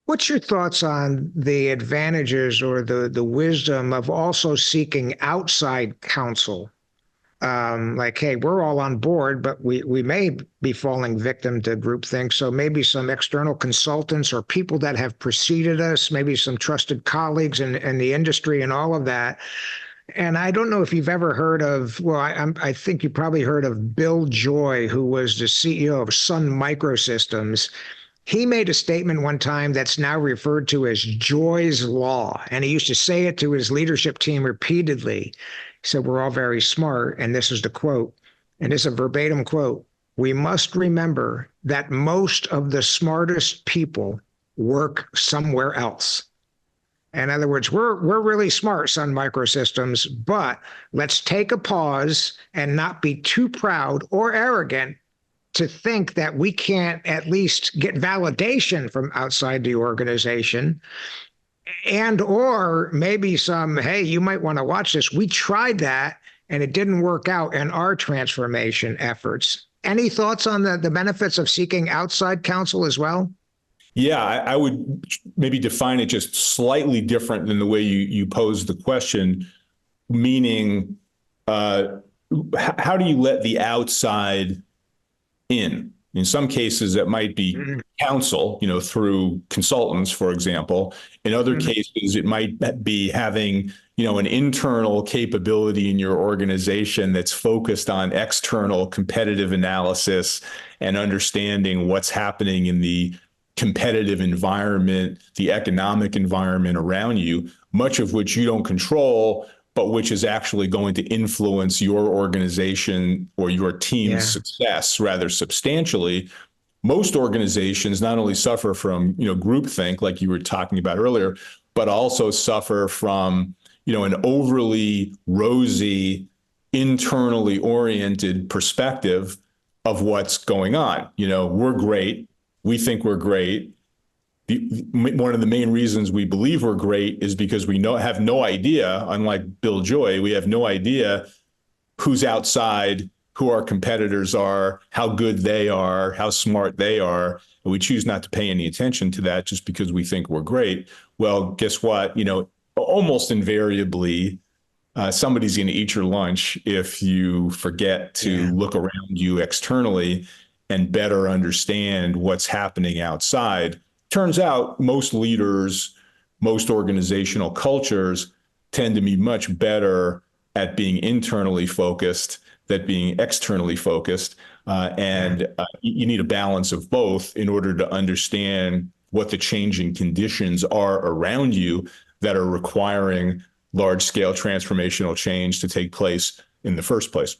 What's your thoughts on the advantages or the wisdom of also seeking outside counsel? Like, hey, we're all on board, but we may be falling victim to groupthink. So maybe some external consultants or people that have preceded us, maybe some trusted colleagues in the industry and all of that. And I don't know if you've ever heard of, well, I think you probably heard of Bill Joy, who was the CEO of Sun Microsystems. He made a statement one time that's now referred to as Joy's Law, and he used to say it to his leadership team repeatedly. He said, we're all very smart, and this is the quote, and it's a verbatim quote. We must remember that most of the smartest people work somewhere else. In other words, we're really smart, Sun Microsystems, but let's take a pause and not be too proud or arrogant to think that we can't at least get validation from outside the organization, and or maybe some, hey, you might want to watch this. We tried that and it didn't work out in our transformation efforts. Any thoughts on the benefits of seeking outside counsel as well? Yeah, I would maybe define it just slightly different than the way you posed the question, meaning how do you let the outside in? In some cases, that might be counsel, through consultants, for example. In other cases, it might be having, an internal capability in your organization that's focused on external competitive analysis and understanding what's happening in the competitive environment, the economic environment around you, much of which you don't control, but which is actually going to influence your organization or your team's success rather substantially. Most organizations not only suffer from, groupthink, like you were talking about earlier, but also suffer from, an overly rosy, internally oriented perspective of what's going on. We're great. We think we're great. One of the main reasons we believe we're great is because we have no idea, unlike Bill Joy, we have no idea who's outside, who our competitors are, how good they are, how smart they are. And we choose not to pay any attention to that just because we think we're great. Well, guess what? Almost invariably, somebody's going to eat your lunch if you forget to look around you externally and better understand what's happening outside. Turns out most leaders, most organizational cultures tend to be much better at being internally focused than being externally focused. You need a balance of both in order to understand what the changing conditions are around you that are requiring large-scale transformational change to take place in the first place.